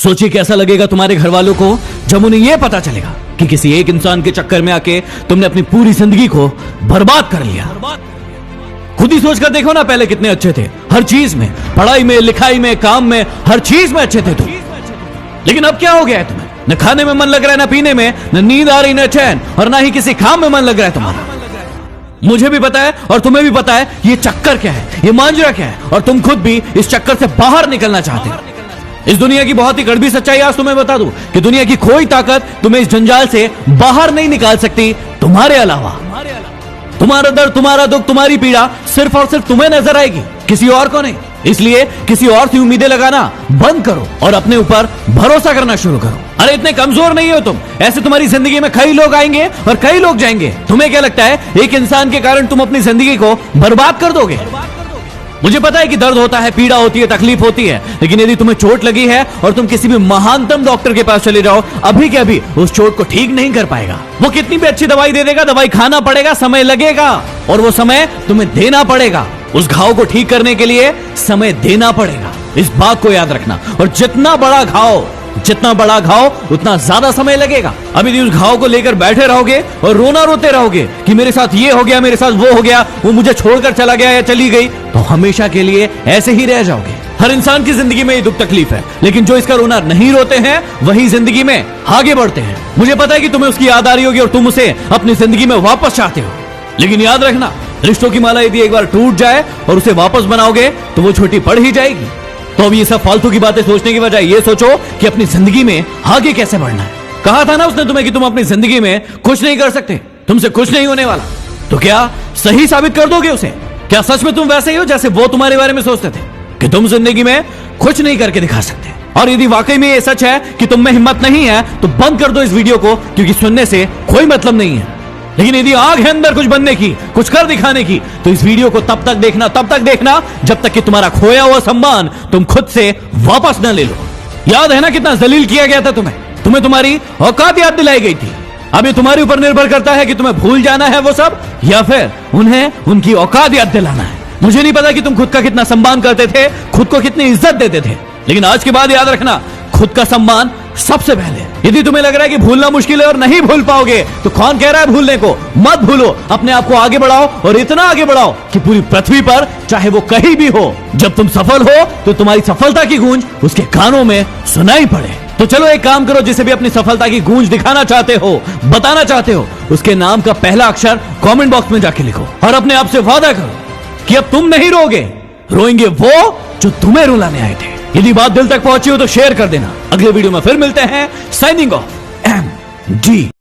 सोचिए कैसा लगेगा तुम्हारे घर वालों को जब उन्हें यह पता चलेगा कि किसी एक इंसान के चक्कर में आके तुमने अपनी पूरी जिंदगी को बर्बाद कर लिया। खुद ही सोचकर देखो ना, पहले कितने अच्छे थे हर चीज में, पढ़ाई में, लिखाई में, काम में, हर चीज में अच्छे थे तुम। लेकिन अब क्या हो गया है तुम्हें? न खाने में मन लग रहा है, न पीने में, न नींद आ रही, न चैन, और ना ही किसी काम में मन लग रहा है तुम्हारा। मुझे भी पता है और तुम्हें भी पता है ये चक्कर क्या है, ये मांजरा क्या है, और तुम खुद भी इस चक्कर से बाहर निकलना चाहते हो। इस दुनिया की बहुत ही कड़वी सच्चाई आज तुम्हें बता दूं कि दुनिया की कोई ताकत तुम्हें इस जंजाल से बाहर नहीं निकाल सकती तुम्हारे अलावा। तुम्हारा दर्द, तुम्हारा दुख, तुम्हारी पीड़ा सिर्फ और सिर्फ तुम्हें नजर आएगी, किसी और को नहीं। इसलिए किसी और से उम्मीदें लगाना बंद करो और अपने ऊपर भरोसा करना शुरू करो। अरे इतने कमजोर नहीं हो तुम, ऐसे तुम्हारी जिंदगी में कई लोग आएंगे और कई लोग जाएंगे। तुम्हें क्या लगता है एक इंसान के कारण तुम अपनी जिंदगी को बर्बाद कर दोगे? मुझे पता है कि दर्द होता है, पीड़ा होती है, तकलीफ होती है, लेकिन यदि तुम्हें चोट लगी है और तुम किसी भी महानतम डॉक्टर के पास चले जाओ, अभी के अभी उस चोट को ठीक नहीं कर पाएगा। वो कितनी भी अच्छी दवाई दे देगा, दवाई खाना पड़ेगा, समय लगेगा, और वो समय तुम्हें देना पड़ेगा। उस घाव को ठीक करने के लिए समय देना पड़ेगा, इस बात को याद रखना। और जितना बड़ा घाव उतना ज्यादा समय लगेगा। अब यदि उस घाव को लेकर बैठे रहोगे और रोना रोते रहोगे कि मेरे साथ ये हो गया, मेरे साथ वो हो गया, वो मुझे छोड़कर चला गया या चली गई, तो हमेशा के लिए ऐसे ही रह जाओगे। हर इंसान की जिंदगी में ये दुख तकलीफ है, लेकिन जो इसका रोना नहीं रोते हैं वही जिंदगी में आगे बढ़ते हैं। मुझे पता है कि तुम्हें उसकी याद आ रही होगी और तुम उसे अपनी जिंदगी में वापस चाहते हो, लेकिन याद रखना, रिश्तों की माला यदि एक बार टूट जाए और उसे वापस बनाओगे तो वो छोटी पड़ ही जाएगी। तो अब ये सब फालतू की बातें सोचने की बजाय ये सोचो कि अपनी जिंदगी में आगे कैसे बढ़ना है। कहा था ना उसने तुम्हें कि तुम अपनी जिंदगी में कुछ नहीं कर सकते, तुमसे कुछ नहीं होने वाला। तो क्या सही साबित कर दोगे उसे? क्या सच में तुम वैसे ही हो जैसे वो तुम्हारे बारे में सोचते थे कि तुम जिंदगी में कुछ नहीं करके दिखा सकते? और यदि वाकई में ये सच है कि तुम में हिम्मत नहीं है तो बंद कर दो इस वीडियो को, क्योंकि सुनने से कोई मतलब नहीं है। लेकिन यदि आग है अंदर कुछ बनने की, कुछ कर दिखाने की, तो इस वीडियो को तब तक देखना जब तक कि तुम्हारा खोया हुआ सम्मान तुम खुद से वापस न ले लो। याद है ना कितना जलील किया गया था तुम्हें तुम्हारी औकात याद दिलाई गई थी। अब ये तुम्हारे ऊपर निर्भर करता है कि तुम्हें भूल जाना है वो सब, या फिर उन्हें उनकी औकात याद दिलाना है। मुझे नहीं पता कि तुम खुद का कितना सम्मान करते थे, खुद को कितनी इज्जत देते थे, लेकिन आज के बाद याद रखना, खुद का सम्मान सबसे पहले। यदि तुम्हें लग रहा है कि भूलना मुश्किल है और नहीं भूल पाओगे, तो कौन कह रहा है भूलने को? मत भूलो, अपने आप को आगे बढ़ाओ, और इतना आगे बढ़ाओ कि पूरी पृथ्वी पर चाहे वो कहीं भी हो, जब तुम सफल हो तो तुम्हारी सफलता की गूंज उसके कानों में सुनाई पड़े। तो चलो एक काम करो, जिसे भी अपनी सफलता की गूंज दिखाना चाहते हो, बताना चाहते हो, उसके नाम का पहला अक्षर कमेंट बॉक्स में जाके लिखो और अपने आप से वादा करो कि अब तुम नहीं रोगे, रोएंगे वो जो तुम्हें रुलाने आए थे। यदि बात दिल तक पहुंची हो तो शेयर कर देना। अगले वीडियो में फिर मिलते हैं। Signing off MD।